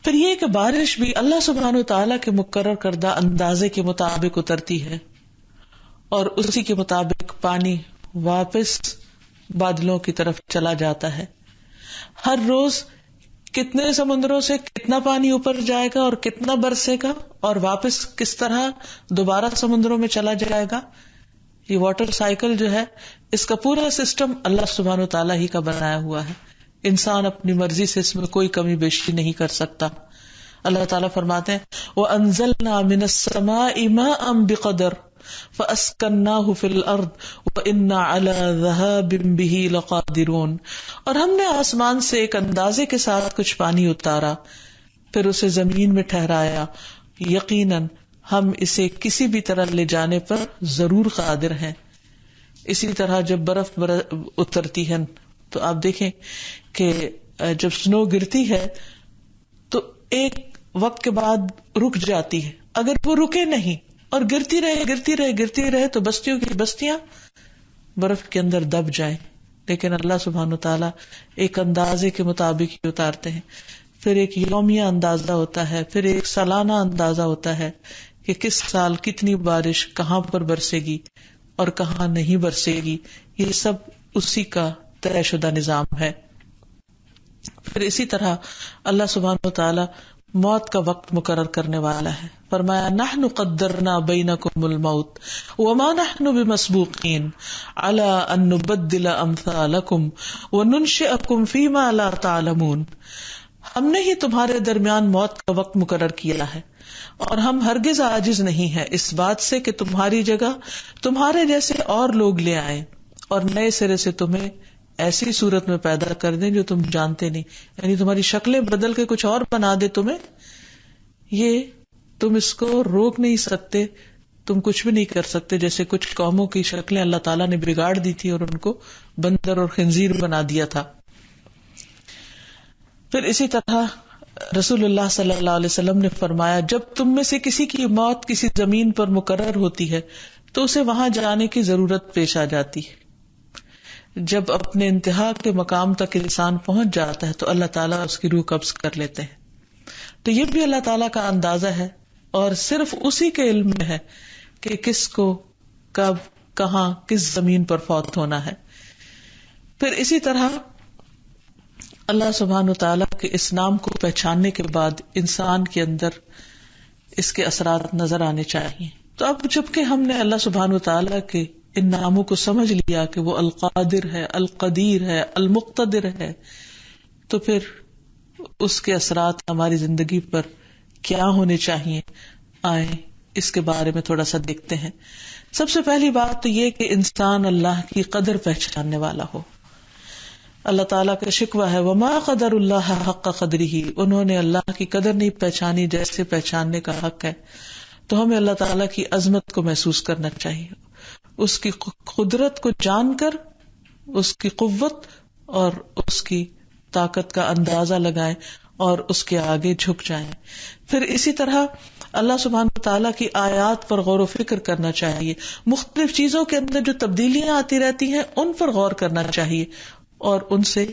پھر یہ کہ بارش بھی اللہ سبحانہ وتعالیٰ کے مقرر کردہ اندازے کے مطابق اترتی ہے اور اسی کے مطابق پانی واپس بادلوں کی طرف چلا جاتا ہے. ہر روز کتنے سمندروں سے کتنا پانی اوپر جائے گا اور کتنا برسے گا اور واپس کس طرح دوبارہ سمندروں میں چلا جائے گا، یہ واٹر سائیکل جو ہے اس کا پورا سسٹم اللہ سبحانہ وتعالیٰ ہی کا بنایا ہوا ہے. انسان اپنی مرضی سے اس میں کوئی کمی بیشی نہیں کر سکتا. اللہ تعالیٰ فرماتے ہیں وَأَنزَلْنَا مِنَ السَّمَاءِ مَاءً بِقَدَرٍ فَأَسْكَنَّاهُ فِي الْأَرْضِ وَإِنَّا عَلَى ذَهَابٍ بِهِ لَقَادِرُونَ. اور ہم نے آسمان سے ایک اندازے کے ساتھ کچھ پانی اتارا، پھر اسے زمین میں ٹھہرایا، یقیناً ہم اسے کسی بھی طرح لے جانے پر ضرور قادر ہیں. اسی طرح جب برف اترتی ہے تو آپ دیکھیں کہ جب سنو گرتی ہے تو ایک وقت کے بعد رک جاتی ہے. اگر وہ رکے نہیں اور گرتی رہے تو بستیوں کی بستیاں برف کے اندر دب جائیں. لیکن اللہ سبحانہ وتعالیٰ ایک اندازے کے مطابق ہی اتارتے ہیں. پھر ایک یومیہ اندازہ ہوتا ہے، پھر ایک سالانہ اندازہ ہوتا ہے کہ کس سال کتنی بارش کہاں پر برسے گی اور کہاں نہیں برسے گی. یہ سب اسی کا طے شدہ نظام ہے. پھر اسی طرح اللہ سبحانہ وتعالی موت کا وقت مقرر کرنے والا ہے. فرمایا نحن قدرنا بینکم الموت وما نحن بمسبوقین علی ان نبدل امثالکم وننشئکم فیما لا تعلمون. ہم نے ہی تمہارے درمیان موت کا وقت مقرر کیا ہے اور ہم ہرگز عاجز نہیں ہیں اس بات سے کہ تمہاری جگہ تمہارے جیسے اور لوگ لے آئیں اور نئے سرے سے تمہیں ایسی صورت میں پیدا کر دیں جو تم جانتے نہیں، یعنی تمہاری شکلیں بدل کے کچھ اور بنا دے تمہیں. یہ تم اس کو روک نہیں سکتے، تم کچھ بھی نہیں کر سکتے. جیسے کچھ قوموں کی شکلیں اللہ تعالیٰ نے بگاڑ دی تھی اور ان کو بندر اور خنزیر بنا دیا تھا. پھر اسی طرح رسول اللہ صلی اللہ علیہ وسلم نے فرمایا جب تم میں سے کسی کی موت کسی زمین پر مقرر ہوتی ہے تو اسے وہاں جانے کی ضرورت پیش آ جاتی ہے. جب اپنے انتہا کے مقام تک انسان پہنچ جاتا ہے تو اللہ تعالیٰ اس کی روح قبض کر لیتے ہیں. تو یہ بھی اللہ تعالیٰ کا اندازہ ہے اور صرف اسی کے علم میں ہے کہ کس کو کب کہاں کس زمین پر فوت ہونا ہے. پھر اسی طرح اللہ سبحانہ وتعالیٰ کے اس نام کو پہچاننے کے بعد انسان کے اندر اس کے اثرات نظر آنے چاہیے. تو اب جبکہ ہم نے اللہ سبحانہ وتعالیٰ کے ان ناموں کو سمجھ لیا کہ وہ القادر ہے، القدیر ہے، المقتدر ہے، تو پھر اس کے اثرات ہماری زندگی پر کیا ہونے چاہیے، آئیں اس کے بارے میں تھوڑا سا دیکھتے ہیں. سب سے پہلی بات تو یہ کہ انسان اللہ کی قدر پہچاننے والا ہو. اللہ تعالیٰ کا شکوہ ہے وما قدر اللہ حق قدرہ، انہوں نے اللہ کی قدر نہیں پہچانی جیسے پہچاننے کا حق ہے. تو ہمیں اللہ تعالیٰ کی عظمت کو محسوس کرنا چاہیے اس کی قدرت کو جان کر اس کی قوت اور اس کی طاقت کا اندازہ لگائیں اور اس کے آگے جھک جائیں. پھر اسی طرح اللہ سبحانہ وتعالیٰ کی آیات پر غور و فکر کرنا چاہیے. مختلف چیزوں کے اندر جو تبدیلیاں آتی رہتی ہیں ان پر غور کرنا چاہیے اور ان سے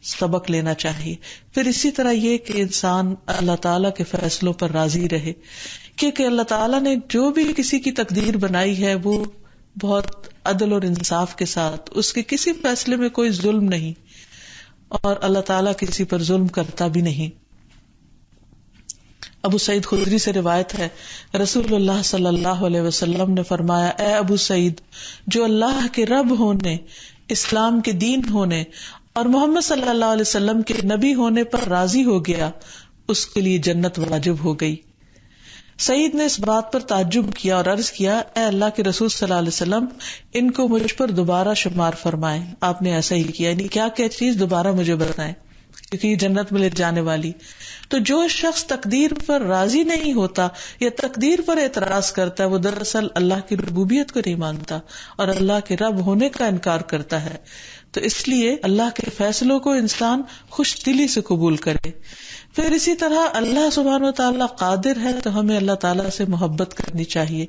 سبق لینا چاہیے. پھر اسی طرح یہ کہ انسان اللہ تعالیٰ کے فیصلوں پر راضی رہے، کیونکہ اللہ تعالیٰ نے جو بھی کسی کی تقدیر بنائی ہے وہ بہت عدل اور انصاف کے ساتھ، اس کے کسی فیصلے میں کوئی ظلم نہیں، اور اللہ تعالیٰ کسی پر ظلم کرتا بھی نہیں. ابو سعید خدری سے روایت ہے، رسول اللہ صلی اللہ علیہ وسلم نے فرمایا، اے ابو سعید، جو اللہ کے رب ہونے، اسلام کے دین ہونے اور محمد صلی اللہ علیہ وسلم کے نبی ہونے پر راضی ہو گیا، اس کے لیے جنت واجب ہو گئی. سعید نے اس بات پر تعجب کیا اور عرض کیا، اے اللہ کے رسول صلی اللہ علیہ وسلم، ان کو مجھ پر دوبارہ شمار فرمائیں. آپ نے ایسا ہی کیا، یعنی کیا چیز دوبارہ مجھے بتائیں کیونکہ یہ جنت میں لے جانے والی. تو جو شخص تقدیر پر راضی نہیں ہوتا یا تقدیر پر اعتراض کرتا ہے وہ دراصل اللہ کی ربوبیت کو نہیں مانتا اور اللہ کے رب ہونے کا انکار کرتا ہے. تو اس لیے اللہ کے فیصلوں کو انسان خوش دلی سے قبول کرے. پھر اسی طرح اللہ سبحانہ و تعالیٰ قادر ہے تو ہمیں اللہ تعالیٰ سے محبت کرنی چاہیے.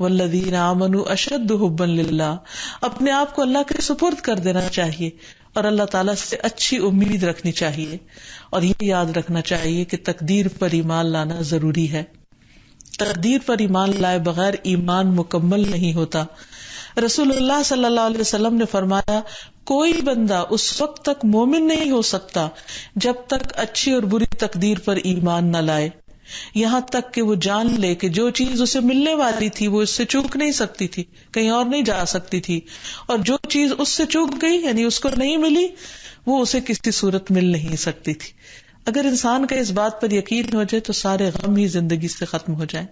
والذین آمنوا اشد حبا للہ، اپنے آپ کو اللہ کے سپرد کر دینا چاہیے اور اللہ تعالیٰ سے اچھی امید رکھنی چاہیے. اور یہ یاد رکھنا چاہیے کہ تقدیر پر ایمان لانا ضروری ہے. تقدیر پر ایمان لائے بغیر ایمان مکمل نہیں ہوتا. رسول اللہ صلی اللہ علیہ وسلم نے فرمایا، کوئی بندہ اس وقت تک مومن نہیں ہو سکتا جب تک اچھی اور بری تقدیر پر ایمان نہ لائے، یہاں تک کہ وہ جان لے کہ جو چیز اسے ملنے والی تھی وہ اس سے چوک نہیں سکتی تھی، کہیں اور نہیں جا سکتی تھی، اور جو چیز اس سے چوک گئی یعنی اس کو نہیں ملی وہ اسے کسی صورت مل نہیں سکتی تھی. اگر انسان کا اس بات پر یقین ہو جائے تو سارے غم ہی زندگی سے ختم ہو جائیں.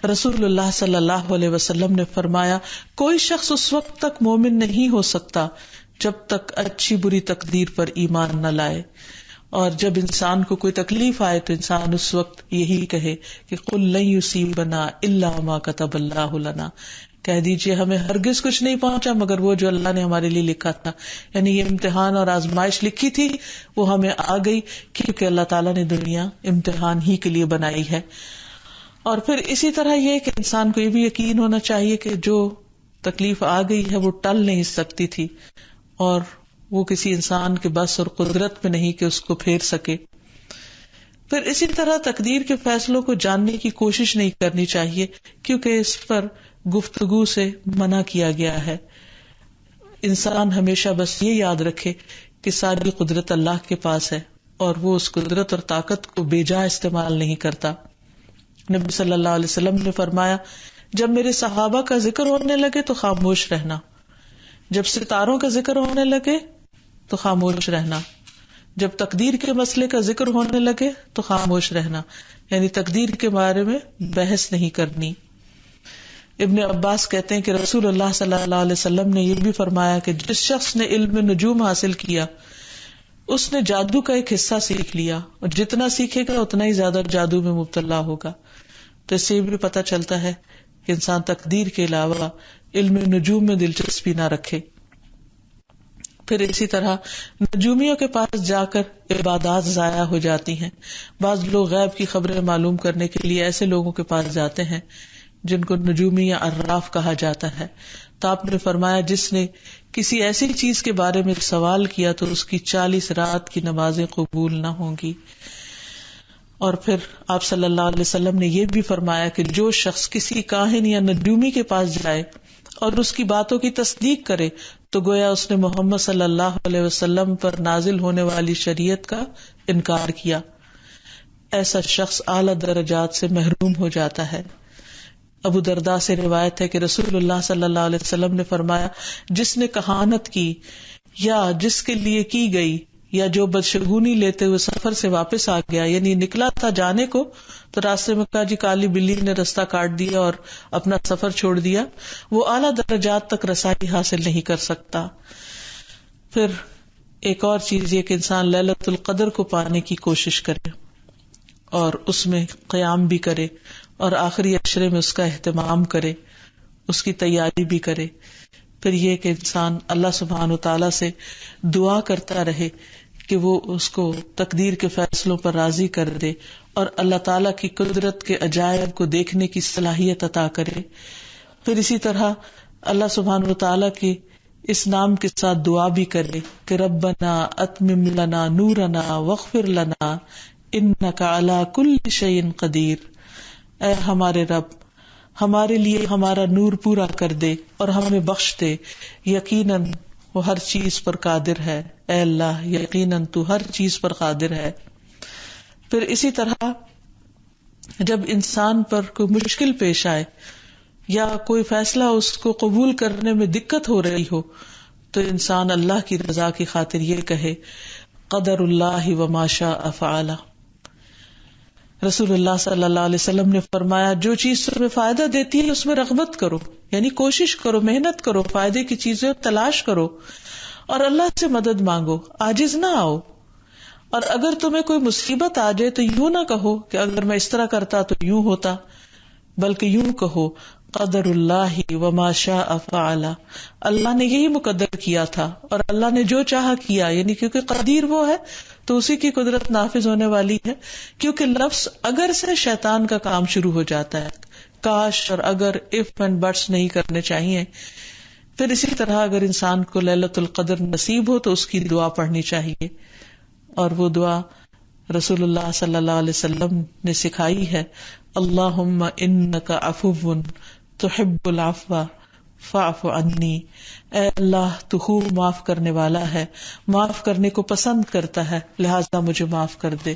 رسول اللہ صلی اللہ علیہ وسلم نے فرمایا، کوئی شخص اس وقت تک مومن نہیں ہو سکتا جب تک اچھی بری تقدیر پر ایمان نہ لائے. اور جب انسان کو کوئی تکلیف آئے تو انسان اس وقت یہی کہے کہ قل لن یصیبنا الا ما کتب اللہ لنا، کہہ دیجئے ہمیں ہرگز کچھ نہیں پہنچا مگر وہ جو اللہ نے ہمارے لیے لکھا تھا. یعنی یہ امتحان اور آزمائش لکھی تھی وہ ہمیں آ گئی، کیونکہ اللہ تعالیٰ نے دنیا امتحان ہی کے لیے بنائی ہے. اور پھر اسی طرح یہ کہ انسان کو یہ بھی یقین ہونا چاہیے کہ جو تکلیف آ گئی ہے وہ ٹل نہیں سکتی تھی اور وہ کسی انسان کے بس اور قدرت میں نہیں کہ اس کو پھیر سکے. پھر اسی طرح تقدیر کے فیصلوں کو جاننے کی کوشش نہیں کرنی چاہیے کیونکہ اس پر گفتگو سے منع کیا گیا ہے. انسان ہمیشہ بس یہ یاد رکھے کہ ساری قدرت اللہ کے پاس ہے اور وہ اس قدرت اور طاقت کو بے جا استعمال نہیں کرتا. نبی صلی اللہ علیہ وسلم نے فرمایا، جب میرے صحابہ کا ذکر ہونے لگے تو خاموش رہنا، جب ستاروں کا ذکر ہونے لگے تو خاموش رہنا، جب تقدیر کے مسئلے کا ذکر ہونے لگے تو خاموش رہنا، یعنی تقدیر کے بارے میں بحث نہیں کرنی. ابن عباس کہتے ہیں کہ رسول اللہ صلی اللہ علیہ وسلم نے یہ بھی فرمایا کہ جس شخص نے علم نجوم حاصل کیا اس نے جادو کا ایک حصہ سیکھ لیا، اور جتنا سیکھے گا اتنا ہی زیادہ جادو میں مبتلا ہوگا. تو اس سے بھی پتہ چلتا ہے کہ انسان تقدیر کے علاوہ علم نجوم میں دلچسپی نہ رکھے. پھر اسی طرح نجومیوں کے پاس جا کر عبادات ضائع ہو جاتی ہیں. بعض لوگ غیب کی خبریں معلوم کرنے کے لیے ایسے لوگوں کے پاس جاتے ہیں جن کو نجومی یا عراف کہا جاتا ہے. تو آپ نے فرمایا، جس نے کسی ایسی چیز کے بارے میں سوال کیا تو اس کی 40 رات کی نمازیں قبول نہ ہوں گی. اور پھر آپ صلی اللہ علیہ وسلم نے یہ بھی فرمایا کہ جو شخص کسی کاہن یا نجومی کے پاس جائے اور اس کی باتوں کی تصدیق کرے تو گویا اس نے محمد صلی اللہ علیہ وسلم پر نازل ہونے والی شریعت کا انکار کیا. ایسا شخص اعلیٰ درجات سے محروم ہو جاتا ہے. ابو درداء سے روایت ہے کہ رسول اللہ صلی اللہ علیہ وسلم نے فرمایا، جس نے کہانت کی یا جس کے لیے کی گئی یا جو بدشگونی لیتے ہوئے سفر سے واپس آ گیا، یعنی نکلا تھا جانے کو تو راستے میں کہا جی کالی بلی نے رستہ کاٹ دیا اور اپنا سفر چھوڑ دیا، وہ اعلیٰ درجات تک رسائی حاصل نہیں کر سکتا. پھر ایک اور چیز یہ کہ انسان لیلۃ القدر کو پانے کی کوشش کرے اور اس میں قیام بھی کرے اور آخری عشرے میں اس کا اہتمام کرے اس کی تیاری بھی کرے. پھر یہ کہ انسان اللہ سبحانہ وتعالی سے دعا کرتا رہے کہ وہ اس کو تقدیر کے فیصلوں پر راضی کر دے اور اللہ تعالیٰ کی قدرت کے عجائب کو دیکھنے کی صلاحیت عطا کرے. پھر اسی طرح اللہ سبحانہ وتعالیٰ کی اس نام کے ساتھ دعا بھی کرے کہ ربنا اتمم لنا نورنا واغفر لنا انک علی کل شیء قدیر. اے ہمارے رب، ہمارے لیے ہمارا نور پورا کر دے اور ہمیں بخش دے، یقیناً وہ ہر چیز پر قادر ہے. اے اللہ، یقیناً تو ہر چیز پر قادر ہے. پھر اسی طرح جب انسان پر کوئی مشکل پیش آئے یا کوئی فیصلہ اس کو قبول کرنے میں دقت ہو رہی ہو تو انسان اللہ کی رضا کی خاطر یہ کہے قدر اللہ وما شاء فعل. رسول اللہ صلی اللہ علیہ وسلم نے فرمایا جو چیز تمہیں فائدہ دیتی ہے اس میں رغبت کرو، یعنی کوشش کرو، محنت کرو، فائدے کی چیزیں تلاش کرو اور اللہ سے مدد مانگو، عاجز نہ آؤ. اور اگر تمہیں کوئی مصیبت آ جائے تو یوں نہ کہو کہ اگر میں اس طرح کرتا تو یوں ہوتا، بلکہ یوں کہو قدر اللہ وما شاء فعل. اللہ نے یہی مقدر کیا تھا اور اللہ نے جو چاہا کیا، یعنی کیونکہ قدیر وہ ہے تو اسی کی قدرت نافذ ہونے والی ہے. کیونکہ لفظ اگر سے شیطان کا کام شروع ہو جاتا ہے، کاش اور اگر، اف اینڈ بٹس نہیں کرنے چاہیے. پھر اسی طرح اگر انسان کو لیلۃ القدر نصیب ہو تو اس کی دعا پڑھنی چاہیے، اور وہ دعا رسول اللہ صلی اللہ علیہ وسلم نے سکھائی ہے، اللہم انک عفو تحب العفو فاعف عنی. اے اللہ تو خوب معاف کرنے والا ہے، معاف کرنے کو پسند کرتا ہے، لہذا مجھے معاف کر دے.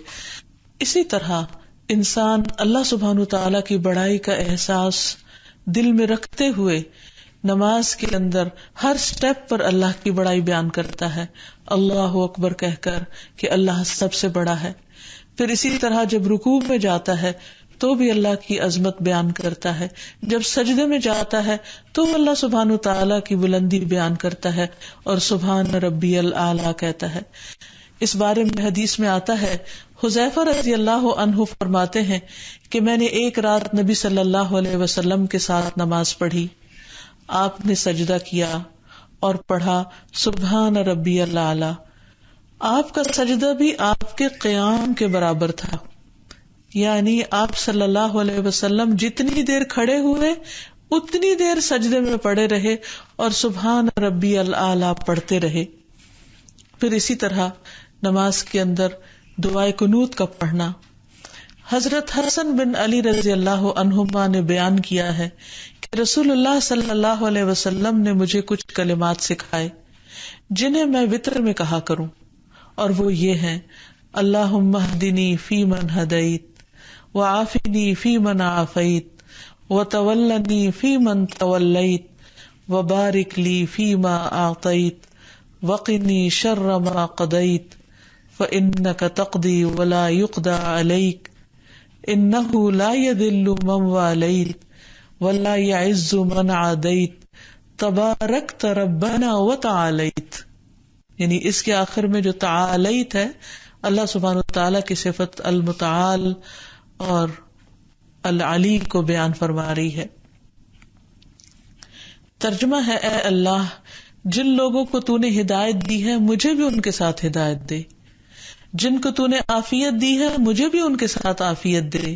اسی طرح انسان اللہ سبحانہ تعالیٰ کی بڑائی کا احساس دل میں رکھتے ہوئے نماز کے اندر ہر سٹیپ پر اللہ کی بڑائی بیان کرتا ہے، اللہ اکبر کہہ کر کہ اللہ سب سے بڑا ہے. پھر اسی طرح جب رکوع میں جاتا ہے تو بھی اللہ کی عظمت بیان کرتا ہے، جب سجدے میں جاتا ہے تو اللہ سبحانہ تعالیٰ کی بلندی بیان کرتا ہے اور سبحان ربی الاعلیٰ کہتا ہے. اس بارے میں حدیث میں آتا ہے، حذیفہ رضی اللہ عنہ فرماتے ہیں کہ میں نے ایک رات نبی صلی اللہ علیہ وسلم کے ساتھ نماز پڑھی. آپ نے سجدہ کیا اور پڑھا سبحان ربی الاعلیٰ. آپ کا سجدہ بھی آپ کے قیام کے برابر تھا، یعنی آپ صلی اللہ علیہ وسلم جتنی دیر کھڑے ہوئے اتنی دیر سجدے میں پڑے رہے اور سبحان ربی الاعلیٰ پڑھتے رہے. پھر اسی طرح نماز کے اندر دعائے قنوت کا پڑھنا. حضرت حسن بن علی رضی اللہ عنہما نے بیان کیا ہے کہ رسول اللہ صلی اللہ علیہ وسلم نے مجھے کچھ کلمات سکھائے جنہیں میں وتر میں کہا کروں، اور وہ یہ ہیں: اللہم اہدنی فی من ہدیت وعافنی فی من عافیت وتولنی فی من تولیت وبارک لی فی ما اعطیت وقنی شر ما قضیت فانک تقضی ولا یقضى علیک انہ لا یذل من والیت ولا یعز من عادیت تبارکت ربنا وتعالیت. یعنی اس کے آخر میں جو تعالیت ہے اللہ سبحانہ وتعالیٰ کی صفت المتعال اور العلی کو بیان فرما رہی ہے. ترجمہ ہے: اے اللہ، جن لوگوں کو تو نے ہدایت دی ہے مجھے بھی ان کے ساتھ ہدایت دے، جن کو تو نے عافیت دی ہے مجھے بھی ان کے ساتھ عافیت دے،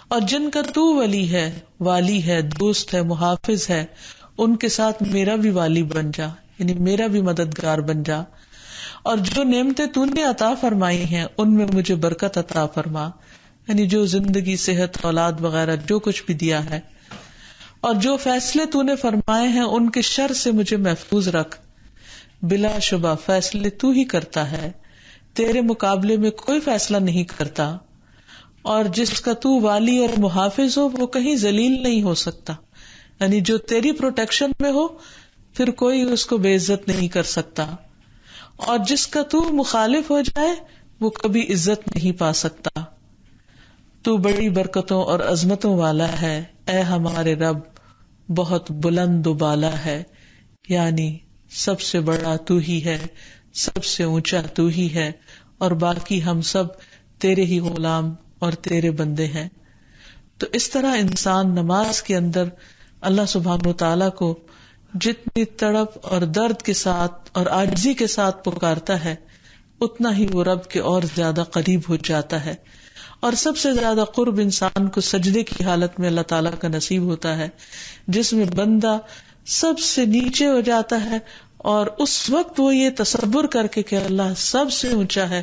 اور جن کا تو ولی ہے، والی ہے، دوست ہے، محافظ ہے، ان کے ساتھ میرا بھی والی بن جا، یعنی میرا بھی مددگار بن جا. اور جو نعمتیں تو نے عطا فرمائی ہیں ان میں مجھے برکت عطا فرما، یعنی جو زندگی، صحت، اولاد وغیرہ جو کچھ بھی دیا ہے، اور جو فیصلے تو نے فرمائے ہیں ان کے شر سے مجھے محفوظ رکھ. بلا شبہ فیصلے تو ہی کرتا ہے، تیرے مقابلے میں کوئی فیصلہ نہیں کرتا، اور جس کا تو والی اور محافظ ہو وہ کہیں ذلیل نہیں ہو سکتا، یعنی جو تیری پروٹیکشن میں ہو پھر کوئی اس کو بے عزت نہیں کر سکتا، اور جس کا تو مخالف ہو جائے وہ کبھی عزت نہیں پا سکتا. تو بڑی برکتوں اور عظمتوں والا ہے، اے ہمارے رب، بہت بلند و بالا ہے، یعنی سب سے بڑا تو ہی ہے، سب سے اونچا تو ہی ہے، اور باقی ہم سب تیرے ہی غلام اور تیرے بندے ہیں. تو اس طرح انسان نماز کے اندر اللہ سبحانہ و تعالیٰ کو جتنی تڑپ اور درد کے ساتھ اور عاجزی کے ساتھ پکارتا ہے اتنا ہی وہ رب کے اور زیادہ قریب ہو جاتا ہے. اور سب سے زیادہ قرب انسان کو سجدے کی حالت میں اللہ تعالیٰ کا نصیب ہوتا ہے، جس میں بندہ سب سے نیچے ہو جاتا ہے اور اس وقت وہ یہ تصور کر کے کہ اللہ سب سے اونچا ہے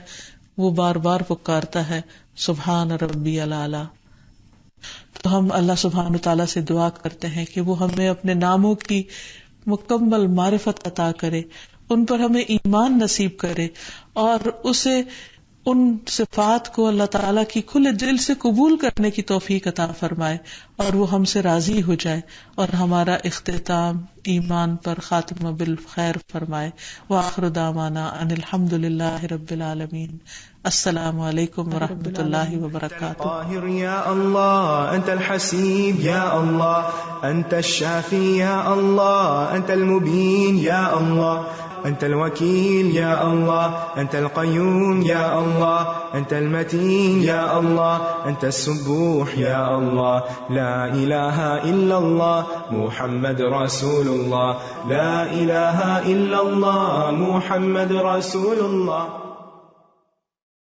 وہ بار بار پکارتا ہے سبحان ربی الاعلی. تو ہم اللہ سبحانہ تعالیٰ سے دعا کرتے ہیں کہ وہ ہمیں اپنے ناموں کی مکمل معرفت عطا کرے، ان پر ہمیں ایمان نصیب کرے اور اسے ان صفات کو اللہ تعالیٰ کی کھلے دل سے قبول کرنے کی توفیق عطا فرمائے اور وہ ہم سے راضی ہو جائے اور ہمارا اختتام ایمان پر خاتمہ بالخیر فرمائے. وآخر دعوانا ان الحمد للہ رب العالمین. السلام علیکم ورحمۃ اللہ وبرکاتہ. القاهر يا الله أنت الحسيب يا الله أنت الشافي يا الله أنت المبين يا الله أنت الوكيل يا الله أنت القيوم يا الله أنت المتين يا الله أنت السبوح يا الله لا إله إلا الله محمد رسول الله لا إله إلا الله محمد رسول الله.